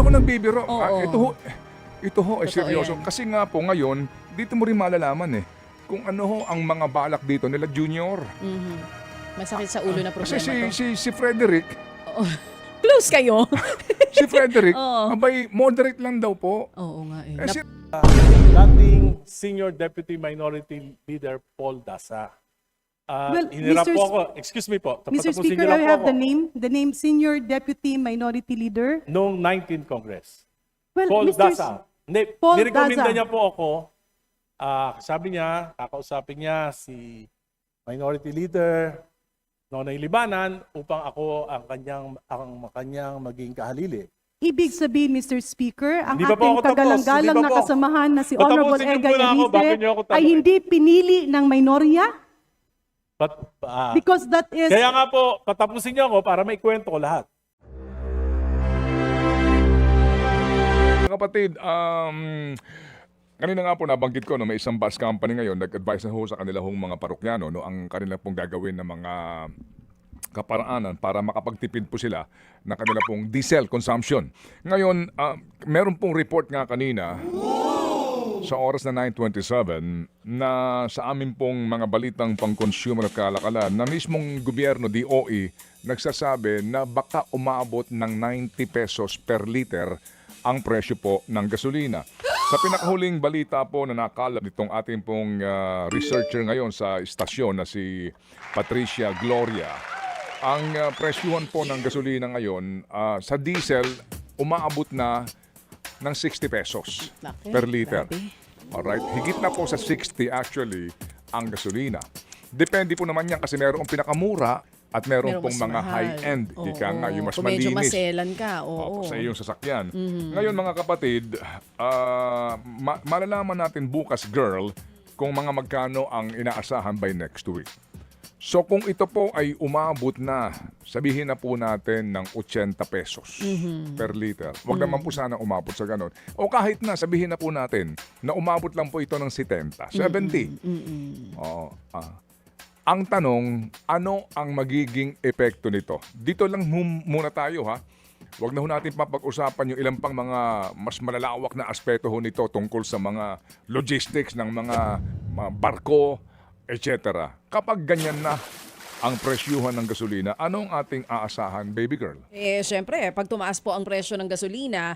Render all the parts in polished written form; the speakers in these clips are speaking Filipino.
ako nagbibiro. Oo. Ito ho ay Totoo seryoso. yan. Kasi nga po ngayon, dito mo rin malalaman kung ano ho ang mga balak dito nila Junior. Mhm. Masakit sa ulo na problema Kasi to. si Frederick, Oo. Close kayo. si Frederick, Oo. abay, moderate lang daw po. Oo nga eh. Eh, si Dating Senior Deputy Minority Leader Paul Dasa. Well, Hinirap Mr. po ako. Excuse me po. Mr. Tapusin Speaker, niyo lang I po have ako. the name Senior Deputy Minority Leader. Noong 19th Congress. Well, Paul Mr. Dasa. Paul Nirekomenda Daza. niya po ako. Sabi niya, kakausapin niya si Minority Leader Nonoy Libanan upang ako ang kanyang maging kahalili. Ibig sabihin, Mr. Speaker, ang Hindi pa po ating ako tapos. kagalang-galang Hindi pa na po. kasamahan na si Patapusin Honorable niyo Edgar muna ako bago niyo ako Yarice tanungin. ay hindi pinili ng minorya But, because that is... kaya nga po, patapusin niyo ako para maikwento ko lahat. mga kapatid, kanina nga po nabanggit ko, may isang bus company ngayon, nag-advise na ho sa kanila hong mga parokyano, ang kanila pong gagawin ng mga kaparaanan para makapagtipid po sila na kanila pong diesel consumption. Ngayon, meron pong report nga kanina sa oras na 9:27 na sa amin pong mga balitang pang-consumer at kalakalan na mismong gobyerno, DOE, nagsasabi na baka umabot ng 90 pesos per liter ang presyo po ng gasolina. Sa pinakahuling balita po na nakalap nitong ating pong researcher ngayon sa istasyon na si Patricia Gloria, ang presyuhan po ng gasolina ngayon sa diesel umaabot na ng 60 pesos Laki, per liter. grabe. Alright, higit na po sa 60 actually ang gasolina. Depende po naman yan kasi merong pinakamura at meron Pero pong mas mga mahal. high-end. Ika nga, yung mas Kung medyo malinis. maselan ka, Opo, oo. sa iyong sasakyan. Ngayon mga kapatid, malalaman natin bukas, girl, kung mga magkano ang inaasahan by next week. So kung ito po ay umabot na, sabihin na po natin ng 80 pesos per liter. Huwag naman po sana umabot sa ganon. O kahit na, sabihin na po natin na umabot lang po ito ng 70, 70. Oo. Ang tanong, ano ang magiging epekto nito? Dito lang muna tayo ha. Huwag na ho natin papag-usapan yung ilang pang mga mas malalawak na aspeto ho nito tungkol sa mga logistics ng mga barko, etc. Kapag ganyan na ang presyuhan ng gasolina, anong ating aasahan, baby girl? Syempre, pag tumaas po ang presyo ng gasolina,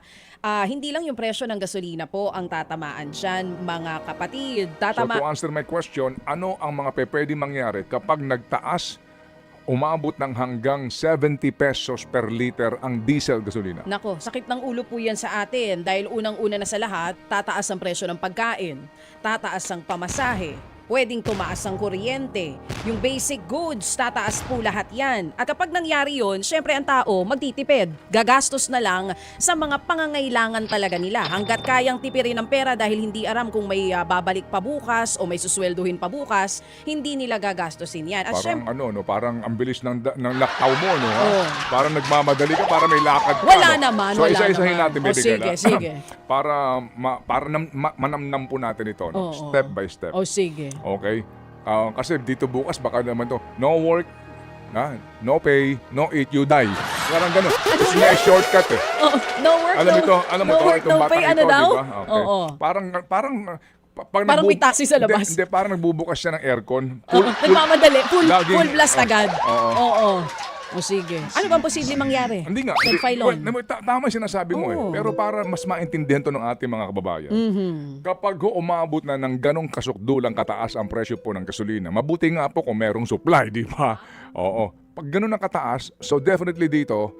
hindi lang yung presyo ng gasolina po ang tatamaan dyan, mga kapatid. So to answer my question, ano ang mga pwedeng mangyari kapag nagtaas, umabot ng hanggang 70 pesos per liter ang diesel gasolina? Nako, sakit ng ulo po yan sa atin dahil unang-una na sa lahat, tataas ang presyo ng pagkain, tataas ang pamasahe, pwedeng tumaas ang kuryente, yung basic goods, tataas po lahat yan. At kapag nangyari yun, syempre ang tao magtitipid. Gagastos na lang sa mga pangangailangan talaga nila. Hanggat kayang tipirin ng pera dahil hindi aram kung may babalik pa bukas o may suswelduhin pa bukas, hindi nila gagastosin yan. At Parang syempre, parang ang bilis ng laktaw mo, no? Ha? Oo. Parang nagmamadali ka, para may lakad ka. Wala no? naman, So wala isa-isahin naman. natin, baby sige, girl, ha? sige. para manamnam po natin ito, no? Oo. Step by step. O sige. Okay? Kasi dito bukas baka naman to, no work, no pay, no eat, you die. Parang gano'n. Kasi may shortcut eh. Oh, no work, Alam no work, itong no batang pay, ito, ano daw? di ba? Okay. Oo. Parang May taxi sa labas. Hindi, parang nagbubukas siya ng aircon. Nagmamadali, laging- full blast agad. Oo. Oo. O sige. Ano bang posible mangyari? Hindi nga. Nag-file on. Tama yung sinasabi mo Oo. Pero para mas maintindihan to ng ating mga kababayan. Kapag umabot na ng ganong kasukdulang kataas ang presyo po ng gasolina, mabuti nga po kung merong supply, di ba? Oo. Pag ganon ang kataas, so definitely dito,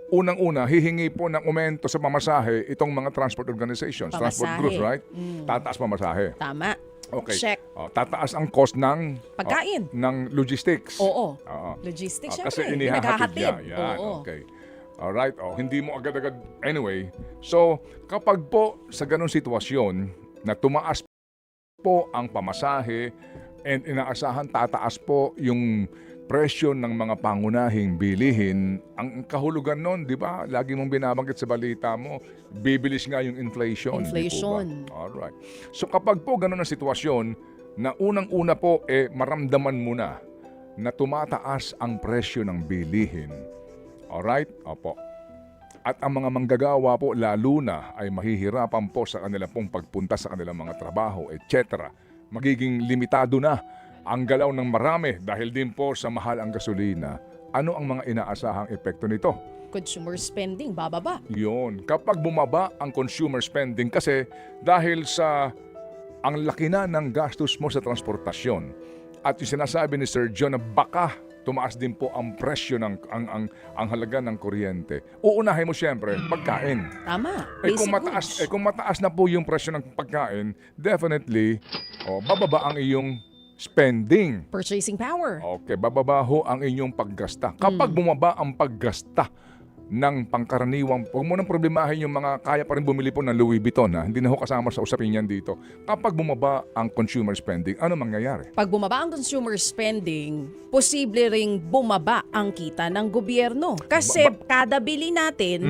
unang-una, hihingi po ng aumento sa pamasahe itong mga transport organizations, transport Pamasahe. groups, right? Tataas pamasahe. Tama. Okay. Check. Tataas ang cost ng Pagkain. ng logistics. Oo. Oo. Logistics, Kasi syempre. inihahatid niya. Yan, Oo. okay. Alright, hindi mo agad-agad. Anyway, so kapag po sa ganong sitwasyon na tumaas po ang pamasahe and inaasahan tataas po yung presyo ng mga pangunahing bilihin, ang kahulugan nun, di ba? Lagi mong binabanggit sa balita mo, bibilis nga yung inflation. Inflation. Di po ba? Alright. So kapag po ganun ang sitwasyon, na unang-una po, maramdaman mo na tumataas ang presyo ng bilihin. Alright? Opo. At ang mga manggagawa po lalo na ay mahihirapan po sa kanilang pong pagpunta sa kanilang mga trabaho, etc. Magiging limitado na ang galaw ng marami dahil din po sa mahal ang gasolina. Ano ang mga inaasahang epekto nito? Consumer spending, bababa. Yun, kapag bumaba ang consumer spending kasi dahil sa ang laki na ng gastos mo sa transportasyon at yung sinasabi ni Sir John na baka tumaas din po ang presyo ng ang halaga ng kuryente. Uunahin mo siyempre pagkain. Tama. Kung Basic goods. kung mataas na po yung presyo ng pagkain, definitely bababa ang iyong spending. Purchasing power. Okay, bababa ho ang inyong paggasta. Kapag bumaba ang paggasta ng pangkaraniwang, huwag mo nang problemahin yung mga kaya pa rin bumili po ng Louis Vuitton, ha? Hindi na ho kasama sa usapin yan dito. Kapag bumaba ang consumer spending, ano mangyayari? Pag bumaba ang consumer spending, posible ring bumaba ang kita ng gobyerno. Kasi kada bili natin,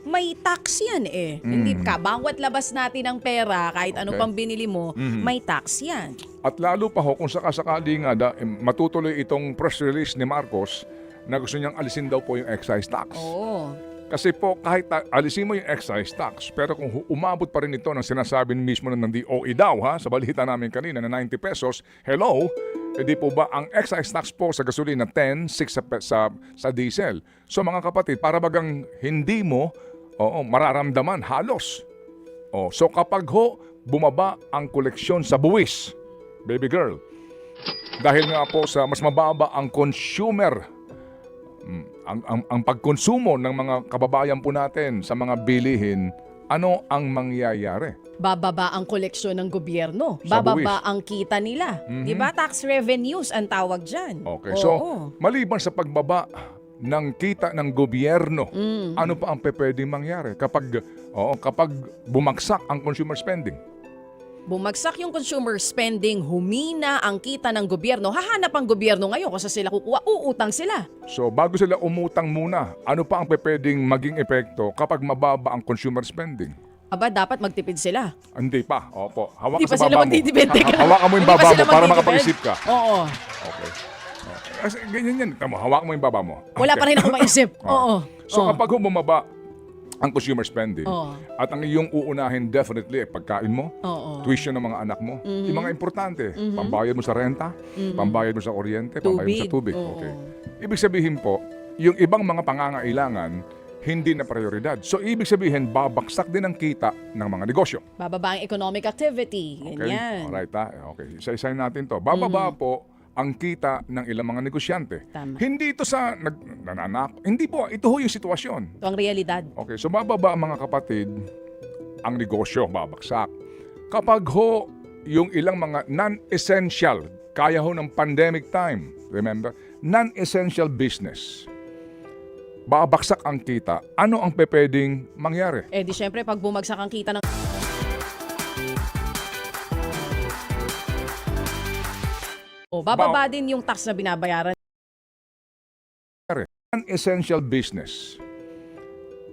may tax yan eh. Hindi ka, bawat labas natin ng pera, kahit ano Okay. pang binili mo, may tax yan. At lalo pa ho, kung sakasakali nga matutuloy itong press release ni Marcos na gusto niyang alisin daw po yung excise tax. Oo. Kasi po, kahit alisin mo yung excise tax, pero kung umabot pa rin ito ng sinasabi mismo ng DOE daw, ha, sa balita namin kanina na 90 pesos, hello, edi po ba ang excise tax po sa gasolina 10, 6 sa diesel. So mga kapatid, para bagang hindi mo mararamdaman halos. So kapag ho, bumaba ang koleksyon sa buwis, baby girl, dahil nga po sa mas mababa ang consumer, ang pagkonsumo ng mga kababayan po natin sa mga bilihin, ano ang mangyayari? Bababa ang koleksyon ng gobyerno. Sa Bababa buwis. ang kita nila. Di ba? Tax revenues ang tawag dyan. Okay, Oo. so maliban sa pagbaba ng kita ng gobyerno, ano pa ang pwedeng mangyari kapag bumagsak ang consumer spending? Bumagsak yung consumer spending, humina ang kita ng gobyerno. Hahanap ang gobyerno ngayon kasi sila kukuha, uutang sila. So bago sila umutang muna, ano pa ang pwedeng maging epekto kapag mababa ang consumer spending? Aba, dapat magtipid sila. Hindi pa. Opo. Hawak Hindi ka pa sa sila baba mo. magtitipid. Teka. Hawakan mo yung Hindi pa baba mo sila para magtitipid. makapag-isip ka. Oo. Okay. Kasi ganyan yan. Tama, hawakan mo yung baba mo. Wala pa rin ako maisip. Oo. So Oo. kapag bumaba ang consumer spending, Oo. at ang iyong uunahin definitely pagkain mo, Oo. tuition ng mga anak mo, yung mga importante, pambayad mo sa renta, pambayad mo sa kuryente, pambayad mo sa tubig. Oo. Okay. Ibig sabihin po, yung ibang mga pangangailangan, hindi na prioridad. So ibig sabihin, babaksak din ang kita ng mga negosyo. Bababa ang economic activity. Okay? Ganyan. Alright, okay. Isa-isahin natin to. Bababa po ang kita ng ilang mga negosyante. Tama. Hindi ito sa nananap. Hindi po, ito ho yung sitwasyon. Ito ang realidad. Okay, so bababa mga kapatid, ang negosyo babaksak. Kapag ho, yung ilang mga non-essential, kaya ho ng pandemic time, remember, non-essential business, babaksak ang kita, ano ang pwedeng mangyari? Eh di syempre pag bumagsak ang kita ng bababa din yung tax na binabayaran. Non-essential business,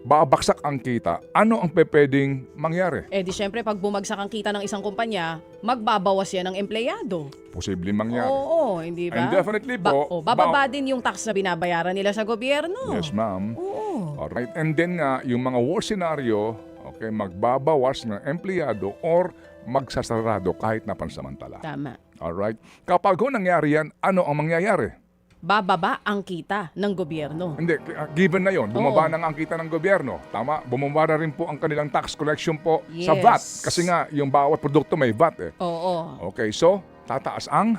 babaksak ang kita, ano ang pwedeng mangyari? Eh di syempre pag bumagsak ang kita ng isang kumpanya, magbabawas yan ng empleyado. Posibleng mangyari. Oo, hindi ba? And definitely po, bababa din yung tax na binabayaran nila sa gobyerno. Yes, ma'am. Oo. Alright. And then nga, yung mga worst scenario, okay, magbabawas ng empleyado or magsasarado kahit na pansamantala. Tama. Alright. Kapag ho nangyari yan, ano ang mangyayari? Bababa ang kita ng gobyerno. Hindi, given na yon, bumaba Oo. na nga ang kita ng gobyerno. Tama, bumaba na rin po ang kanilang tax collection po sa Yes. VAT. Kasi nga, yung bawat produkto may VAT eh. Oo. Okay, so, tataas ang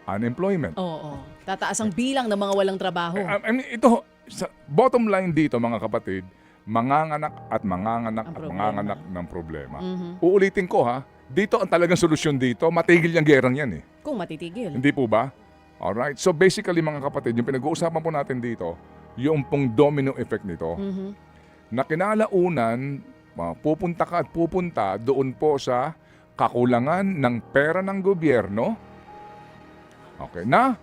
unemployment. Oo. Tataas ang bilang ng mga walang trabaho. I mean, ito, sa bottom line dito mga kapatid, manganganak at manganganak Ang at problema. manganganak ng problema. Uulitin ko ha, dito ang talagang solusyon dito, matigil yung gerang yan eh. Kung matitigil. Hindi po ba? Alright, so basically mga kapatid, yung pinag-uusapan po natin dito, yung pong domino effect nito, na kinalaunan, pupunta ka at pupunta doon po sa kakulangan ng pera ng gobyerno, okay, na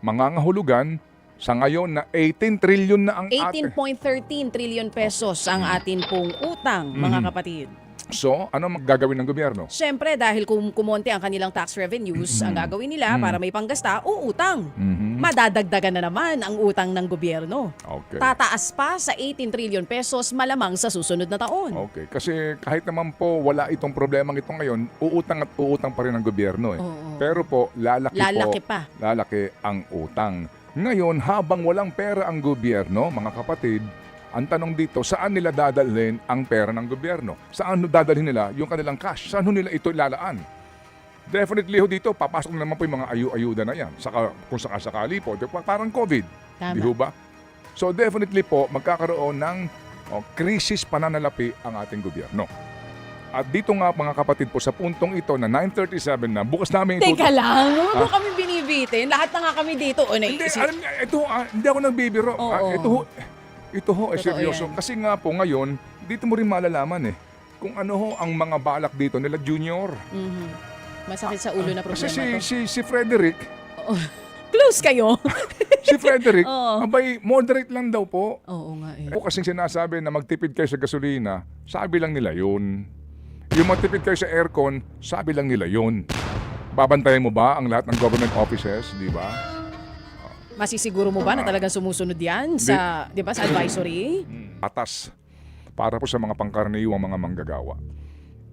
mangangahulugan sa ngayon na 18 trillion na ang atin. 18.13 trillion pesos ang atin pong utang, mga kapatid. tukso, ano gagawin ng gobyerno? Siyempre, dahil kung kumonti ang kanilang tax revenues, ang gagawin nila para may panggasta, uutang. Madadagdagan na naman ang utang ng gobyerno. Okay. Tataas pa sa 18 trillion pesos malamang sa susunod na taon. Okay, kasi kahit naman po wala itong problemang ito ngayon, uutang at uutang pa rin ang gobyerno eh. Oo. Pero po, Lalaki pa. Lalaki ang utang. Ngayon, habang walang pera ang gobyerno, mga kapatid, ang tanong dito, saan nila dadalhin ang pera ng gobyerno? Saan dadalhin nila yung kanilang cash? Saan nila ito ilalaan? Definitely ho dito, papasok na naman po yung mga ayuda na yan. Kung sakasakali po, parang COVID. Tama. Di ho ba? So definitely po, magkakaroon ng krisis pananalapi ang ating gobyerno. At dito nga mga kapatid po, sa puntong ito na 9:37 na, bukas namin Teka lang, huwag mo kami binibitin. Lahat na nga kami dito. Hindi, alam niya, hindi ako nagbibiro. Oo. Ito ho, Totoo seryoso. yan. Kasi nga po ngayon, dito mo rin malalaman kung ano ho ang mga balak dito nila junior. Mhm. Masakit sa ulo na problema Kasi to. si Frederick, Close kayo. si Frederick, Oo. abay, moderate lang daw po. Oo nga eh. Po kasing sinasabi na magtipid kayo sa gasolina, sabi lang nila yun. Yung magtipid kayo sa aircon, sabi lang nila yun. Babantayan mo ba ang lahat ng government offices, di ba? Masisiguro mo ba na talagang sumusunod yan sa, di ba, sa advisory? Atas para po sa mga pangkaraniwang mga manggagawa.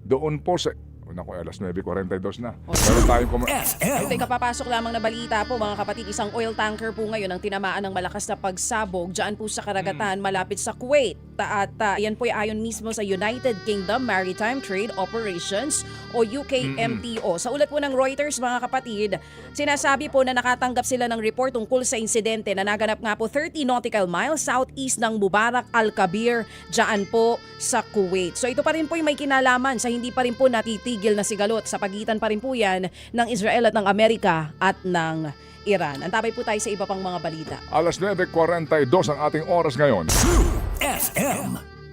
Doon po sa... Naku, alas 9:42 na. Meron tayong... Ito, kapapasok lamang na balita po mga kapatid, isang oil tanker po ngayon ang tinamaan ng malakas na pagsabog dyan po sa karagatan malapit sa Kuwait. At yan po ay ayon mismo sa United Kingdom Maritime Trade Operations o UKMTO. Sa ulat po ng Reuters mga kapatid, sinasabi po na nakatanggap sila ng report tungkol sa insidente na naganap nga po 30 nautical miles southeast ng Mubarak Al-Kabir dyan po sa Kuwait. So ito pa rin po yung may kinalaman sa hindi pa rin po natitigil na sigalot sa pagitan pa rin po yan ng Israel at ng Amerika at ng Iran. Antabay po tayo sa iba pang mga balita. Alas 9:42 ang ating oras ngayon.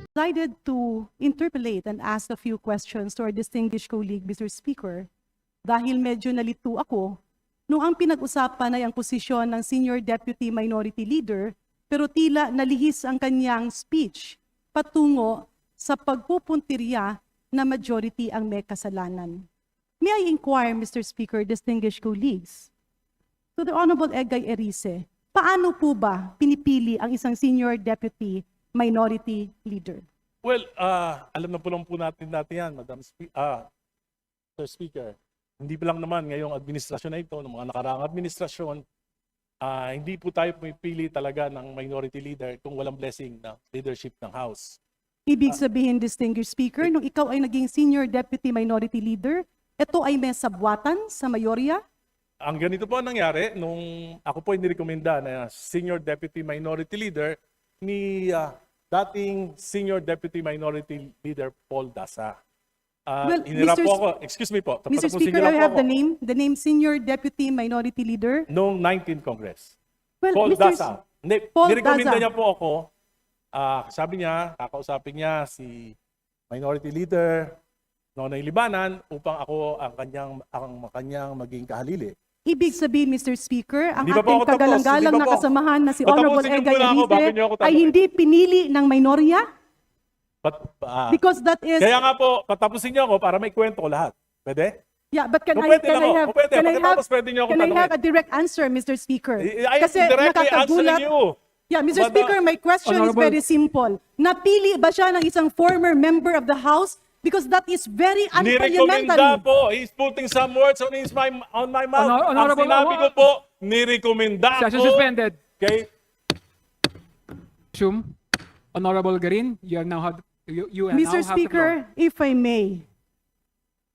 Decided to interpolate and ask a few questions to our distinguished colleague, Mr. Speaker, dahil medyo nalito ako nung ang pinag-usapan ay ang posisyon ng Senior Deputy Minority Leader, pero tila nalihis ang kanyang speech patungo sa pagpupuntirya na majority ang may kasalanan. May I inquire, Mr. Speaker, distinguished colleagues, to the Honorable Egay Erice, paano po ba pinipili ang isang Senior Deputy Minority Leader? Well, alam na po lang po natin yan, Sir Speaker. Hindi pa lang naman ngayong administrasyon na ito, ng mga nakaraang administrasyon, hindi po tayo pumipili talaga ng minority leader kung walang blessing ng leadership ng House. Ibig sabihin, distinguished speaker, nung ikaw ay naging Senior Deputy Minority Leader, ito ay may sabwatan sa mayorya? Ang ganito po ang nangyari nung ako po ay nirekomenda na Senior Deputy Minority Leader ni dating Senior Deputy Minority Leader Paul Dasa. Well, Hinirap Mr. po ako, excuse me po. Mr. Speaker, I have the name Senior Deputy Minority Leader. Noong 19th Congress. Well, Paul Mr. Dasa. Paul Nirekomenda Dasa. niya po ako. Sabi niya, kakausapin niya si Minority Leader Nonoy Libanan upang ako ang kanyang maging kahalili. Ibig sabihin, Mr. Speaker, ang Hindi pa po ating ako tapos. kagalang-galang Hindi pa na po. kasamahan na si Patapusin Honorable niyo Egay muna ako bago niyo ako Erice ay tanungin. hindi pinili ng minorya? But, Because that is... kaya nga po, patapusin niyo ako para may kwento ko lahat. Pwede? Yeah, but can Kung I pwede can lang I ako. have Kung pwede, can I have pagkatapos pwede niyo ako can I have tanungin. a direct answer, Mr. Speaker? I am Kasi directly answering nakakagulat. you. Yeah, Mr. Madam- Speaker, my question is Honorable- very simple. Napili ba siya ng isang former member of the House? Because that is very Nirekomenda unparliamentary. po. He's putting some words on my mouth. Honorable- Ang sinabi ko po, nirekomenda Session ko. suspended. Okay? Shum, Honorable Garin, you now have Mr. now have the floor. Speaker, if I may,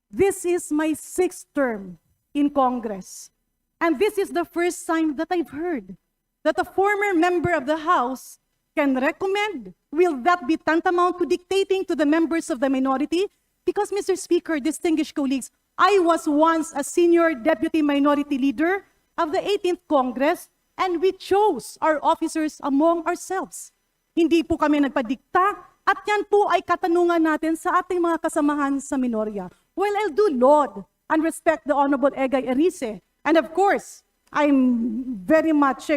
this is my 6th term in Congress. And this is the first time that I've heard that a former member of the House can recommend. Will that be tantamount to dictating to the members of the minority? Because, Mr. Speaker, distinguished colleagues, I was once a Senior Deputy Minority Leader of the 18th Congress, and we chose our officers among ourselves. Hindi po kami nagpadikta, at yan po ay katanungan natin sa ating mga kasamahan sa minorya. Well, I'll do laud and respect the Honorable Egay Erice. And of course, I'm very much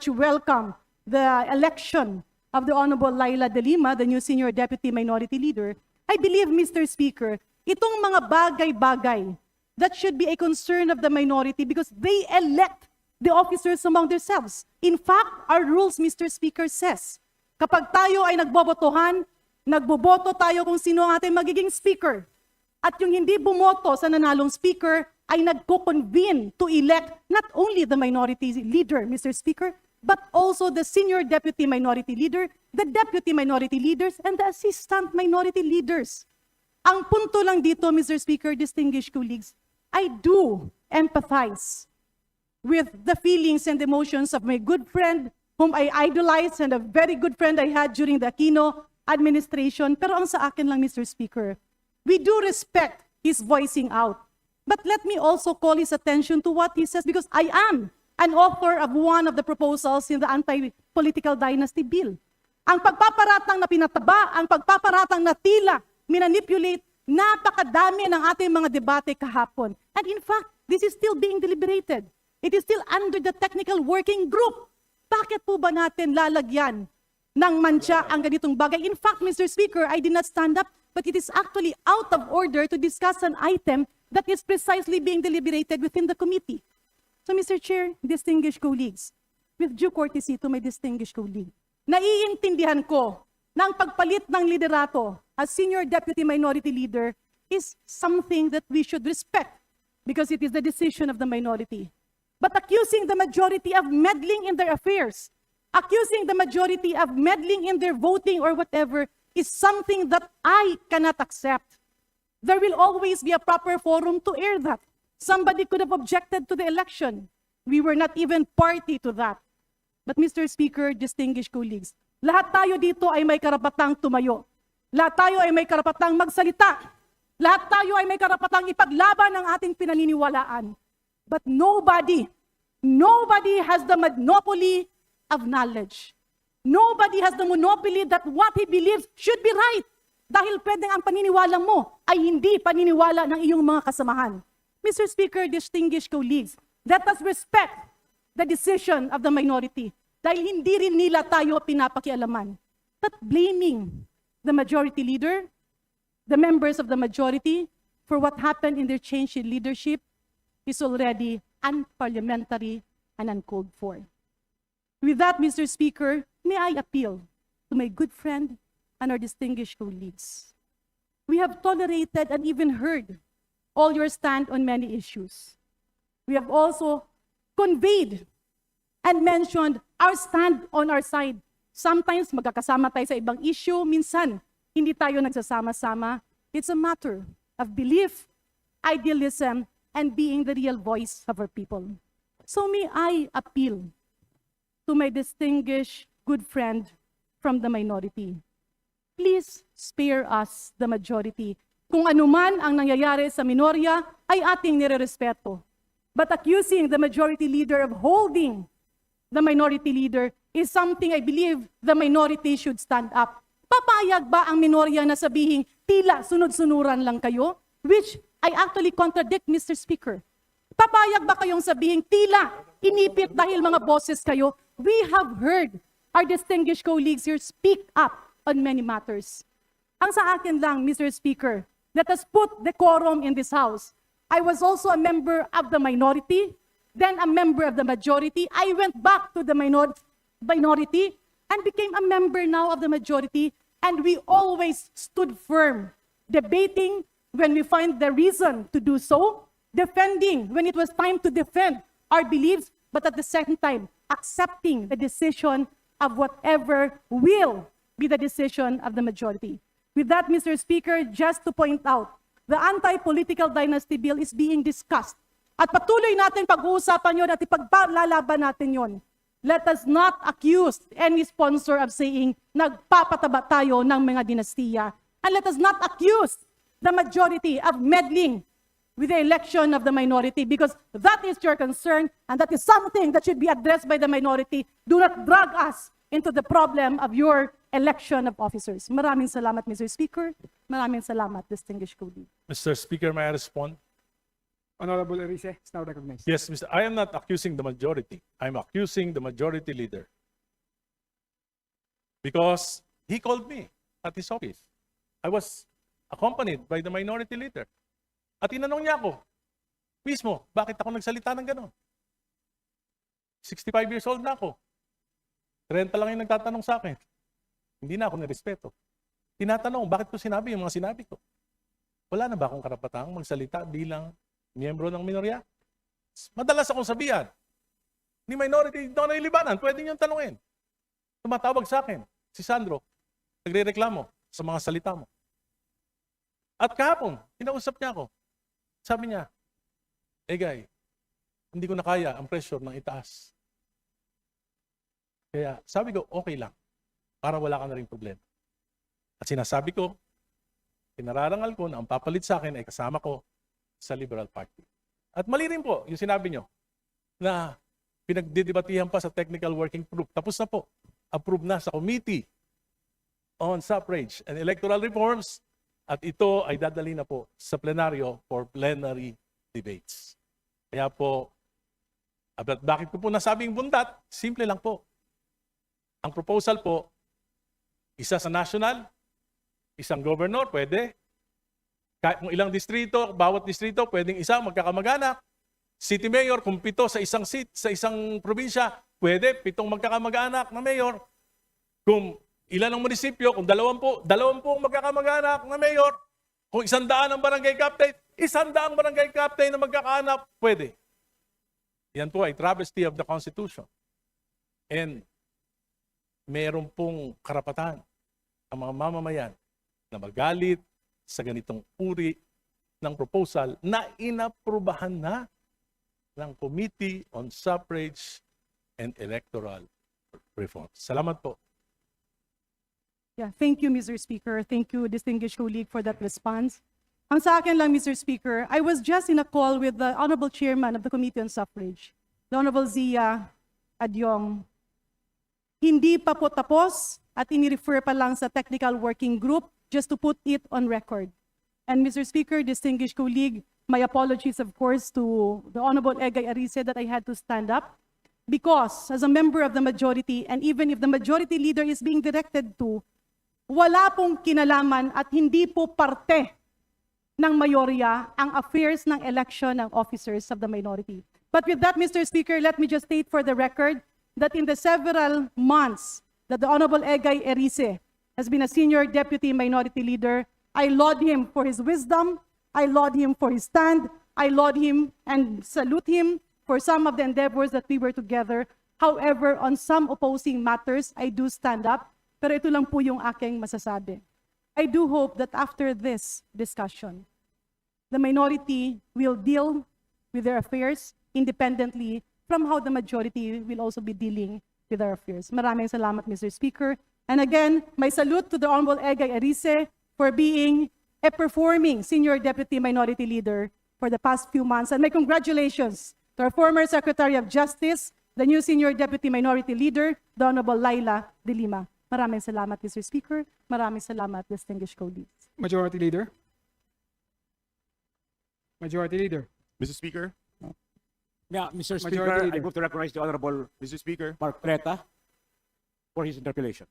welcome the election of the Honorable Laila De Lima, the new Senior Deputy Minority Leader. I believe, Mr. Speaker, itong mga bagay-bagay that should be a concern of the minority because they elect the officers among themselves. In fact, our rules, Mr. Speaker, says, kapag tayo ay nagbobotohan, nagboboto tayo kung sino ang ating magiging speaker. At yung hindi bumoto sa nanalong speaker ay nagko-convene to elect not only the minority leader, Mr. Speaker, but also the senior deputy minority leader, the deputy minority leaders, and the assistant minority leaders. Ang punto lang dito, Mr. Speaker, distinguished colleagues, I do empathize with the feelings and emotions of my good friend whom I idolized and a very good friend I had during the Aquino administration. Pero ang sa akin lang, Mr. Speaker, we do respect his voicing out. But let me also call his attention to what he says because I am an author of one of the proposals in the anti-political dynasty bill. Ang pagpaparatang na pinataba, ang pagpaparatang na tila, minanipulate, napakadami ng ating mga debate kahapon. And in fact, this is still being deliberated. It is still under the technical working group. Bakit po ba natin lalagyan ng mantsa ang ganitong bagay? In fact, Mr. Speaker, I did not stand up, but it is actually out of order to discuss an item that is precisely being deliberated within the committee. So, Mr. Chair, distinguished colleagues, with due courtesy to my distinguished colleague, naiintindihan ko na ang pagpalit ng liderato as senior deputy minority leader is something that we should respect because it is the decision of the minority. But accusing the majority of meddling in their affairs, accusing the majority of meddling in their voting or whatever is something that I cannot accept. There will always be a proper forum to air that. Somebody could have objected to the election. We were not even party to that. But Mr. Speaker, distinguished colleagues, lahat tayo dito ay may karapatang tumayo. Lahat tayo ay may karapatang magsalita. Lahat tayo ay may karapatang ipaglaban ang ating pinaniniwalaan. But nobody has the monopoly of knowledge. Nobody has the monopoly that what he believes should be right. Dahil pwedeng ang paniniwala mo ay hindi paniniwala ng iyong mga kasamahan. Mr. Speaker, distinguished colleagues, let us respect the decision of the minority. Dahil hindi rin nila tayo pinapakialaman. But blaming the majority leader, the members of the majority, for what happened in their change in leadership is already unparliamentary and uncalled for. With that, Mr. Speaker, may I appeal to my good friend and our distinguished colleagues. We have tolerated and even heard all your stand on many issues. We have also conveyed and mentioned our stand on our side. Sometimes magkakasama tayo sa ibang issue, minsan hindi tayo nagsasama-sama. It's a matter of belief, idealism, and being the real voice of our people. So may I appeal to my distinguished good friend from the minority. Please spare us, the majority. Kung anuman ang nangyayari sa minorya ay ating nirerespeto. But accusing the majority leader of holding the minority leader is something I believe the minority should stand up. Papayag ba ang minorya na sabihin tila sunod-sunuran lang kayo? Which I actually contradict, Mr. Speaker. Papayag ba kayong sabihin tila inipit dahil mga boses kayo? We have heard our distinguished colleagues here speak up on many matters. Ang sa akin lang, Mr. Speaker, let us put decorum in this house. I was also a member of the minority, then a member of the majority. I went back to the minority and became a member now of the majority. And we always stood firm, debating when we find the reason to do so, defending when it was time to defend our beliefs, but at the same time, accepting the decision of whatever will be the decision of the majority. With that, Mr. Speaker, just to point out, the anti-political dynasty bill is being discussed. At patuloy natin pag-uusapan yon at ipaglalaban natin yon. Let us not accuse any sponsor of saying, nagpapataba tayo ng mga dinastiya. And let us not accuse the majority of meddling with the election of the minority because that is your concern and that is something that should be addressed by the minority. Do not drag us into the problem of your election of officers. Maraming salamat, Mr. Speaker. Maraming salamat, distinguished colleague. Mr. Speaker, may I respond? Honorable Erice is now recognized. Yes, Mr. I am not accusing the majority. I'm accusing the majority leader. Because he called me at his office. I was accompanied by the minority leader. At tinanong niya ako, mismo, bakit ako nagsalita ng gano'n? 65 years old na ako. 30 lang yung nagtatanong sa akin. Hindi na ako nirespeto. Tinatanong, bakit ko sinabi yung mga sinabi ko? Wala na ba akong karapatang magsalita bilang miyembro ng minorya? Madalas akong sabihan, ni minority, hindi ako naililibanan, pwede niyong tanungin. Tumatawag sa akin, si Sandro, nagre-reklamo sa mga salita mo. At kahapon, kinausap niya ako. Sabi niya, Egay, hindi ko na kaya ang pressure ng itaas. Kaya sabi ko, okay lang, para wala ka na rin problema. At sinasabi ko, pinararangal ko na ang papalit sa akin ay kasama ko sa Liberal Party. At mali rin po yung sinabi nyo na pinagdidebatihan pa sa technical working group. Tapos na po, approve na sa Committee on Suffrage and Electoral Reforms at ito ay dadali na po sa plenaryo for plenary debates. Kaya po, bakit ko po nasabing bundat? Simple lang po. Ang proposal po, isa sa national, isang governor, pwede. Kahit kung ilang distrito, bawat distrito, pwedeng isa, magkakamag-anak. City mayor, kung 7 sa isang seat, sa isang probinsya, pwede, 7 magkakamag-anak na mayor. Kung ilan ang munisipyo, kung 20 magkakamag-anak na mayor. Kung 100 ang barangay captain, 100 barangay captain na magkakaanak, pwede. Yan po ay travesty of the Constitution. And meron pong karapatan ang mga mamamayan na magalit sa ganitong uri ng proposal na inaprubahan na ng Committee on Suffrage and Electoral Reforms. Salamat po. Yeah, thank you, Mr. Speaker. Thank you, distinguished colleague, for that response. Ang sa akin lang, Mr. Speaker, I was just in a call with the Honorable Chairman of the Committee on Suffrage, the Honorable Zia Adyong. Hindi pa po tapos at ini-refer pa lang sa technical working group just to put it on record. And Mr. Speaker, distinguished colleague, my apologies, of course, to the Honorable Egay Arice that I had to stand up because as a member of the majority, and even if the majority leader is being directed to, wala pong kinalaman at hindi po parte ng mayorya ang affairs ng election ng officers of the minority. But with that, Mr. Speaker, let me just state for the record that in the several months that the Honorable Egay Arice has been a senior deputy minority leader, I laud him for his wisdom, I laud him for his stand, I laud him and salute him for some of the endeavors that we were together. However, on some opposing matters, I do stand up, pero ito lang po yung aking masasabi. I do hope that after this discussion, the minority will deal with their affairs independently from how the majority will also be dealing with their affairs. Maraming salamat, Mr. Speaker. And again, my salute to the Honorable Egay Arice for being a performing senior deputy minority leader for the past few months. And my congratulations to our former Secretary of Justice, the new senior deputy minority leader, the Honorable Laila De Lima. Maraming salamat, Mr. Speaker. Maraming salamat, distinguished colleagues. Majority Leader. Majority Leader. Mr. Speaker, Yeah, Mr. Majority Speaker, I Leader. move to recognize the Honorable Mr. Speaker, Mark Preta for his interpellation.